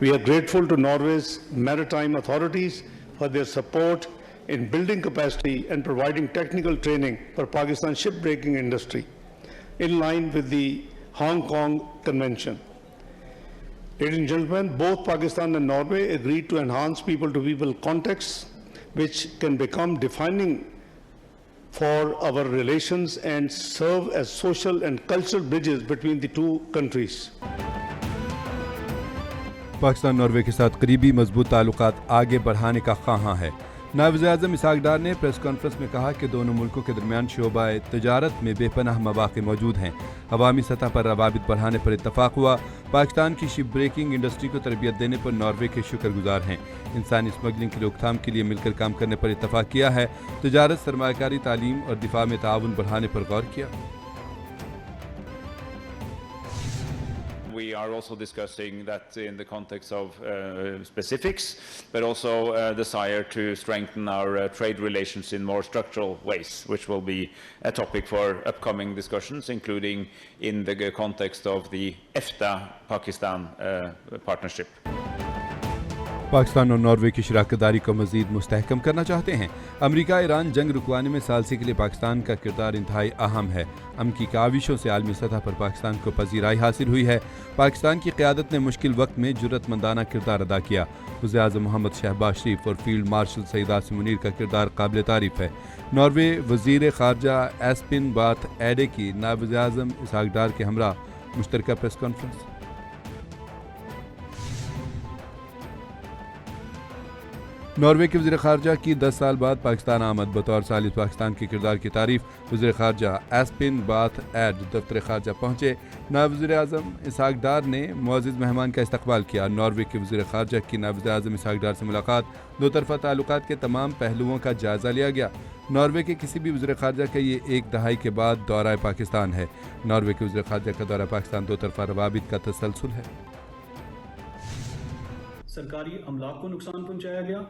We are grateful to Norway's maritime authorities for their support in building capacity and providing technical training for Pakistan's shipbreaking industry, in line with the Hong Kong Convention. Ladies and gentlemen, both Pakistan and Norway agreed to enhance people-to-people contacts, which can become defining for our relations and serve as social and cultural bridges between the two countries. Pakistan Norway کے ساتھ قریبی مضبوط تعلقات آگے بڑھانے کا خواہاں ہے۔ نائب وزیر اعظم اسحاق ڈار نے پریس کانفرنس میں کہا کہ دونوں ملکوں کے درمیان شعبہ تجارت میں بے پناہ مواقع موجود ہیں۔ عوامی سطح پر روابط بڑھانے پر اتفاق ہوا۔ پاکستان کی شپ بریکنگ انڈسٹری کو تربیت دینے پر ناروے کے شکر گزار ہیں۔ انسانی اسمگلنگ کی روک تھام کے لیے مل کر کام کرنے پر اتفاق کیا ہے۔ تجارت، سرمایہ کاری، تعلیم اور دفاع میں تعاون بڑھانے پر غور کیا۔ We are also discussing that in the context of specifics, but also desire to strengthen our trade relations in more structural ways, which will be a topic for upcoming discussions, including in the context of the EFTA-Pakistan partnership. Pakistan اور Norway کی شراکت داری کو مزید مستحکم کرنا چاہتے ہیں۔ امریکہ ایران جنگ رکوانے میں ثالثی کے لیے پاکستان کا کردار انتہائی اہم ہے۔ امریکی کاوشوں سے عالمی سطح پر پاکستان کو پذیرائی حاصل ہوئی ہے۔ پاکستان کی قیادت نے مشکل وقت میں جرأت مندانہ کردار ادا کیا۔ وزیر اعظم محمد شہباز شریف اور فیلڈ مارشل سعید عاصم منیر کا کردار قابل تعریف ہے۔ ناروے وزیر خارجہ ایسپن باتھ ایڈے کی نائب وزیر اعظم اسحاق ڈار کے ہمراہ مشترکہ پریس کانفرنس۔ ناروے کے وزیر خارجہ کی 10 سال بعد پاکستان آمد، بطور ثالث پاکستان کے کردار کی تعریف۔ وزیر خارجہ ایسپن باتھ ایڈ دفتر خارجہ پہنچے۔ نائب وزیر اعظم اسحاق ڈار نے معزز مہمان کا استقبال کیا۔ ناروے کے وزیر خارجہ کی نائب وزیر اعظم اسحاق ڈار سے ملاقات، دو طرفہ تعلقات کے تمام پہلوؤں کا جائزہ لیا گیا۔ ناروے کے کسی بھی وزیر خارجہ کا یہ ایک دہائی کے بعد دورہ پاکستان ہے۔ ناروے کے وزیر خارجہ کا دورہ پاکستان دو طرفہ روابط کا تسلسل ہے۔ سرکاری املاک کو نقصان پہنچایا گیا،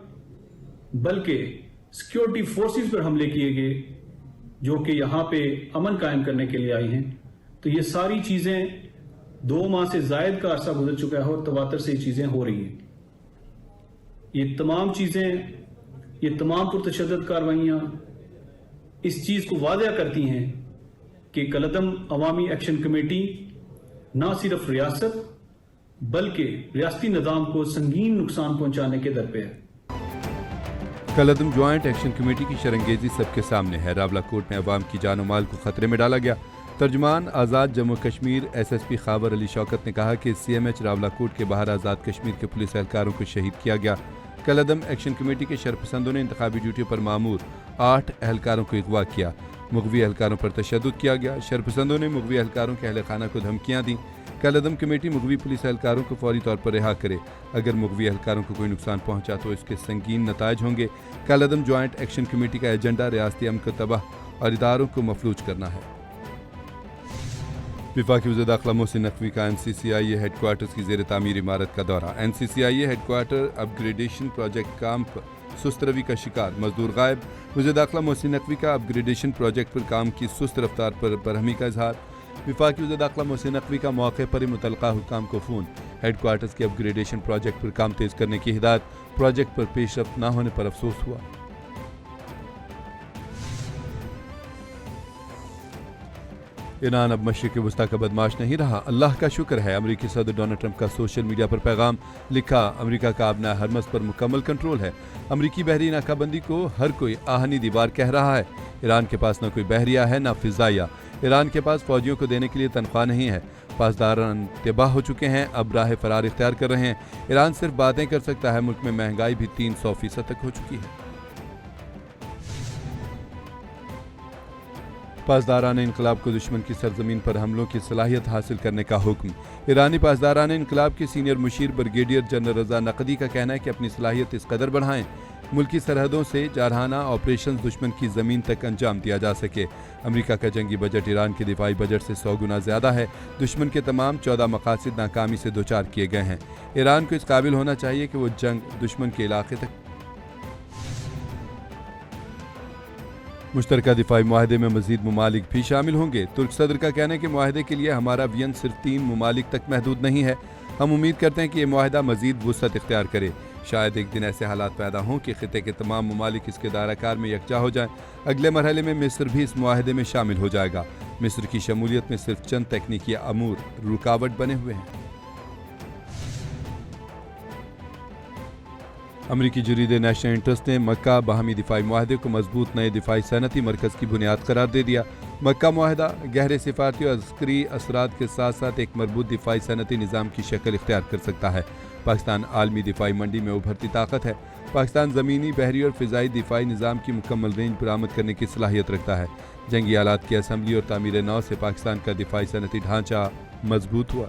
بلکہ سیکیورٹی فورسز پر حملے کیے گئے جو کہ یہاں پہ امن قائم کرنے کے لیے آئی ہیں۔ تو یہ ساری چیزیں 2 ماہ سے زائد کا عرصہ گزر چکا ہے اور تواتر سے یہ چیزیں ہو رہی ہیں۔ یہ تمام چیزیں، یہ تمام پرتشدد کارروائیاں اس چیز کو واضح کرتی ہیں کہ کالعدم عوامی ایکشن کمیٹی نہ صرف ریاست بلکہ ریاستی نظام کو سنگین نقصان پہنچانے کے در پہ ہے۔ کالعدم جوائنٹ ایکشن کمیٹی کی شرنگیزی سب کے سامنے ہے۔ راولاکوٹ میں عوام کی جان و مال کو خطرے میں ڈالا گیا۔ ترجمان Azad Jammu Kashmir S S P Khawar Ali Shaukat نے کہا کہ سی ایم ایچ راولاکوٹ کے باہر آزاد کشمیر کے پولیس اہلکاروں کو شہید کیا گیا۔ کالعدم ایکشن کمیٹی کے شرپسندوں نے انتخابی ڈیوٹیوں پر مامور 8 اہلکاروں کو اغوا کیا۔ مغوی اہلکاروں پر تشدد کیا گیا۔ شرپسندوں نے مغوی اہلکاروں کے اہل خانہ کو دھمکیاں دیں۔ کالعدم کمیٹی مغوی پولیس اہلکاروں کو فوری طور پر رہا کرے۔ اگر مغوی اہلکاروں کو کوئی نقصان پہنچا تو اس کے سنگین نتائج ہوں گے۔ کالعدم جوائنٹ ایکشن کمیٹی کا ایجنڈا ریاستی امن کو تباہ اور اداروں کو مفلوج کرنا ہے۔ وفاقی وزیر داخلہ محسن نقوی کا NCCIA ہیڈ کوارٹرز کی زیر تعمیر عمارت کا دورہ۔ NCCIA ہیڈ کوارٹر اپ گریڈیشن پروجیکٹ کامپ سست روی کا شکار، مزدور غائب۔ وزیر داخلہ محسن نقوی کا اپ گریڈیشن پروجیکٹ پر کام کی سست رفتار پر برہمی کا اظہار۔ وفاقی وزیر داخلہ محسن نقوی کا موقع پر ہی متعلقہ حکام کو فون، ہیڈ کوارٹرز کے اپ گریڈیشن پروجیکٹ پر کام تیز کرنے کی ہدایت۔ پروجیکٹ پر پیش رفت نہ ہونے پر افسوس ہوا۔ ایران اب مشرق وسطیٰ کا بدماش نہیں رہا، اللہ کا شکر ہے۔ امریکی صدر ڈونلڈ ٹرمپ کا سوشل میڈیا پر پیغام لکھا، امریکہ کا اب ہرمز پر مکمل کنٹرول ہے۔ امریکی بحری ناکہ بندی کو ہر کوئی آہنی دیوار کہہ رہا ہے۔ ایران کے پاس نہ کوئی بحریہ ہے نہ فضائیہ۔ ایران کے پاس فوجیوں کو دینے کے لیے تنخواہ نہیں ہے۔ پاسداران تباہ ہو چکے ہیں، اب راہ فرار اختیار کر رہے ہیں۔ ایران صرف باتیں کر سکتا ہے، ملک میں مہنگائی بھی 300% تک ہو چکی ہے۔ پاسداران انقلاب کو دشمن کی سرزمین پر حملوں کی صلاحیت حاصل کرنے کا حکم۔ ایرانی پاسداران انقلاب کے سینئر مشیر بریگیڈیئر جنرل رضا نقدی کا کہنا ہے کہ اپنی صلاحیت اس قدر بڑھائیں ملکی سرحدوں سے جارحانہ آپریشنز دشمن کی زمین تک انجام دیا جا سکے۔ امریکہ کا جنگی بجٹ ایران کے دفاعی بجٹ سے 100 گنا زیادہ ہے۔ دشمن کے تمام 14 مقاصد ناکامی سے دوچار کیے گئے ہیں۔ ایران کو اس قابل ہونا چاہیے کہ وہ جنگ دشمن کے علاقے تک۔ مشترکہ دفاعی معاہدے میں مزید ممالک بھی شامل ہوں گے۔ ترک صدر کا کہنا ہے کہ معاہدے کے لیے ہمارا وین صرف 3 ممالک تک محدود نہیں ہے۔ ہم امید کرتے ہیں کہ یہ معاہدہ مزید وسعت اختیار کرے. شاید ایک دن ایسے حالات پیدا ہوں کہ خطے کے تمام ممالک اس کے دائرہ کار میں یکجا ہو جائیں. اگلے مرحلے میں مصر بھی اس معاہدے میں شامل ہو جائے گا. مصر کی شمولیت میں صرف چند تکنیکی امور رکاوٹ بنے ہوئے ہیں. امریکی جریدے نیشنل انٹرسٹ نے مکہ باہمی دفاعی معاہدے کو مضبوط نئے دفاعی صنعتی مرکز کی بنیاد قرار دے دیا. مکہ معاہدہ گہرے سفارتی اور عسکری اثرات کے ساتھ ساتھ ایک مربوط دفاعی صنعتی نظام کی شکل اختیار کر سکتا ہے. پاکستان عالمی دفاعی منڈی میں ابھرتی طاقت ہے. پاکستان زمینی، بحری اور فضائی دفاعی نظام کی مکمل رینج برآمد کرنے کی صلاحیت رکھتا ہے. جنگی آلات کی اسمبلی اور تعمیر نو سے پاکستان کا دفاعی صنعتی ڈھانچہ مضبوط ہوا.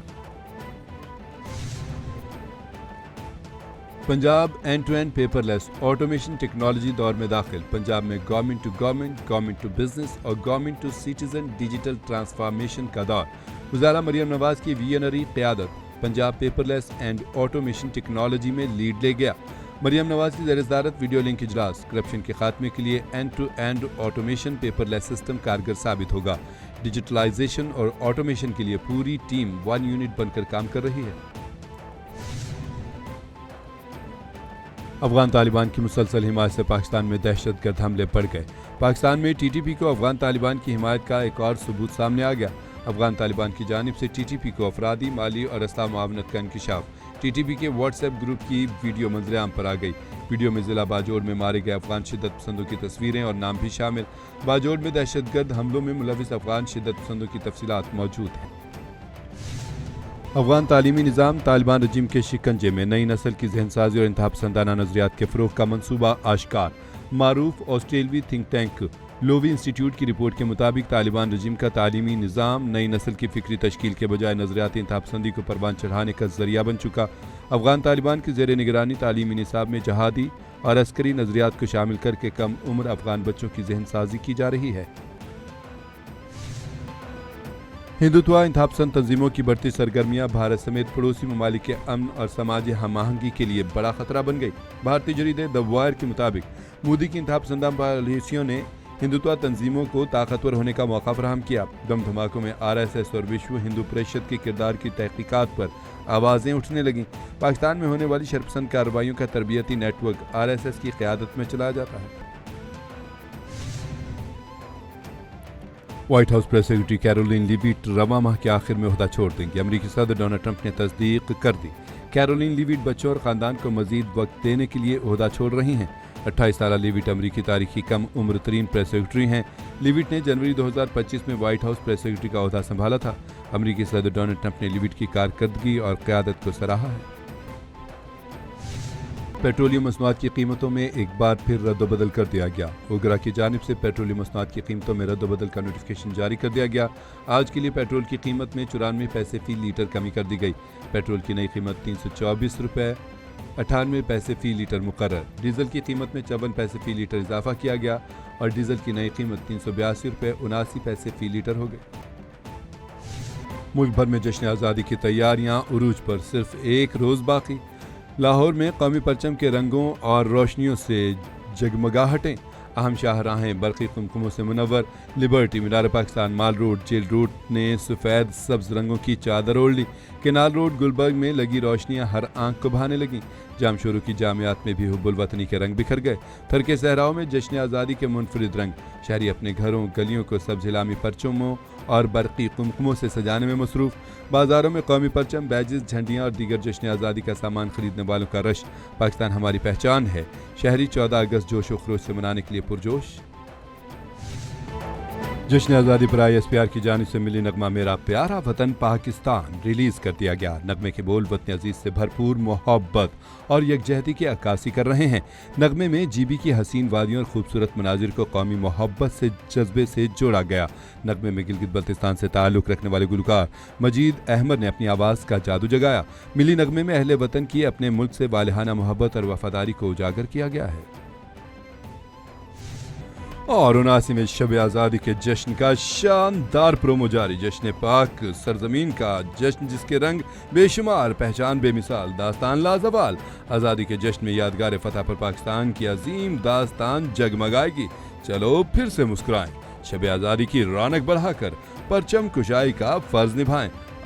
Punjab end to end paperless automation technology دور میں داخل. پنجاب میں government to government, government to business اور government to citizen digital transformation کا دور. وزارہ مریم نواز کی ویژنری قیادت Punjab paperless and automation technology میں لیڈ لے گیا. مریم نواز کی زیر صدارت ویڈیو لنک اجلاس کرپشن کے خاتمے کے لیے end to end automation paperless system کارگر ثابت ہوگا. ڈیجیٹلائزیشن اور آٹومیشن کے لیے پوری ٹیم ون یونٹ بن کر کام کر رہی ہے. افغان طالبان کی مسلسل حمایت سے پاکستان میں دہشت گرد حملے بڑھ گئے. پاکستان میں ٹی ٹی پی کو افغان طالبان کی حمایت کا ایک اور ثبوت سامنے آ گیا. افغان طالبان کی جانب سے ٹی ٹی پی کو افرادی، مالی اور اسلحہ معاونت کا انکشاف. ٹی ٹی پی کے واٹس ایپ گروپ کی ویڈیو منظر عام پر آ گئی. ویڈیو میں ضلع باجوڑ میں مارے گئے افغان شدت پسندوں کی تصویریں اور نام بھی شامل. باجوڑ میں دہشت گرد حملوں میں ملوث افغان شدت پسندوں کی تفصیلات موجود ہیں. افغان تعلیمی نظام طالبان رجیم کے شکنجے میں. نئی نسل کی ذہن سازی اور انتہا پسندانہ نظریات کے فروغ کا منصوبہ آشکار. معروف آسٹریلوی تھنک ٹینک لووی انسٹیٹیوٹ کی رپورٹ کے مطابق طالبان رجیم کا تعلیمی نظام نئی نسل کی فکری تشکیل کے بجائے نظریاتی انتہا پسندی کو پروان چڑھانے کا ذریعہ بن چکا. افغان طالبان کی زیر نگرانی تعلیمی نصاب میں جہادی اور عسکری نظریات کو شامل کر کے کم عمر افغان بچوں کی ذہن سازی کی جا رہی ہے. ہندوتوا انتہا پسند تنظیموں کی بڑھتی سرگرمیاں بھارت سمیت پڑوسی ممالک کے امن اور سماجی ہم آہنگی کے لیے بڑا خطرہ بن گئی. بھارتی جریدے دی وائر کے مطابق مودی کی انتہا پسندہ پالیسیوں نے ہندوتوا تنظیموں کو طاقتور ہونے کا موقع فراہم کیا. بم دھماکوں میں آر ایس ایس اور وشو ہندو پریشد کے کردار کی تحقیقات پر آوازیں اٹھنے لگیں. پاکستان میں ہونے والی شرپسند کارروائیوں کا تربیتی network R S S کی قیادت میں چلایا جاتا ہے. White House press secretary Karoline Leavitt رواں ماہ کے آخر میں عہدہ چھوڑ دیں گے. امریکی صدر ڈونلڈ ٹرمپ نے تصدیق کر دی. کیرولین لیویٹ بچوں اور خاندان کو مزید وقت دینے کے لیے عہدہ چھوڑ رہی ہیں. 28 سالہ لیویٹ امریکی تاریخ کی کم عمر ترین پریس سیکرٹری ہیں. لیویٹ نے جنوری 2025 میں وائٹ ہاؤس پریس سیکرٹری کا عہدہ سنبھالا تھا. امریکی صدر ڈونلڈ ٹرمپ نے لیویٹ کی کارکردگی اور قیادت کو سراہا ہے. پیٹرولیم مصنوعات کی قیمتوں میں ایک بار پھر رد و بدل کر دیا گیا. اوگرا کی جانب سے پیٹرولیم مصنوعات کی قیمتوں میں رد و بدل کا نوٹیفیکیشن جاری کر دیا گیا. آج کے لیے پیٹرول کی قیمت میں 94 پیسے فی لیٹر کمی کر دی گئی. پیٹرول کی نئی قیمت 324 روپے 98 پیسے فی لیٹر مقرر. ڈیزل کی قیمت میں 54 پیسے فی لیٹر اضافہ کیا گیا اور ڈیزل کی نئی قیمت 382 روپے 79 پیسے فی لیٹر ہو گئی. ملک بھر میں جشن آزادی کی تیاریاں عروج پر. صرف ایک روز باقی. لاہور میں قومی پرچم کے رنگوں اور روشنیوں سے جگمگاہٹیں. اہم شاہراہیں برقی قمقموں سے منور. لبرٹی، مینار پاکستان، مال روڈ، جیل روڈ نے سفید سبز رنگوں کی چادر اوڑھ لی. کینال روڈ گلبرگ میں لگی روشنیاں ہر آنکھ کو بھانے لگیں. جام شورو کی جامعات میں بھی حب الوطنی کے رنگ بکھر گئے. تھرکے صحراؤں میں جشن آزادی کے منفرد رنگ. شہری اپنے گھروں گلیوں کو سبز ہلامی پرچموں اور برقی قمقموں سے سجانے میں مصروف. بازاروں میں قومی پرچم، بیجز، جھنڈیاں اور دیگر جشن آزادی کا سامان خریدنے والوں کا رش. پاکستان ہماری پہچان ہے. شہری 14 اگست جوش و خروش سے منانے کے لیے پرجوش. جشن آزادی پر آئی ایس پی آر کی جانب سے ملی نغمہ میرا پیارا وطن پاکستان ریلیز کر دیا گیا. نغمے کے بول وطن عزیز سے بھرپور محبت اور یکجہتی کی عکاسی کر رہے ہیں. نغمے میں جی بی کی حسین وادیوں اور خوبصورت مناظر کو قومی محبت سے جذبے سے جوڑا گیا. نغمے میں گلگت بلتستان سے تعلق رکھنے والے گلوکار مجید احمد نے اپنی آواز کا جادو جگایا. ملی نغمے میں اہل وطن کی اپنے ملک سے والہانہ محبت اور وفاداری کو اجاگر کیا گیا ہے. اور 79ویں شب آزادی کے جشن کا شاندار پرومو جاری. جشن پاک سرزمین کا جشن جس کے رنگ بے شمار، پہچان بے مثال، داستان لازوال. آزادی کے جشن میں یادگار فتح پر پاکستان کی عظیم داستان جگمگائے گی. چلو پھر سے مسکرائیں. شب آزادی کی رونق بڑھا کر پرچم کشائی کا فرض نبھائیں.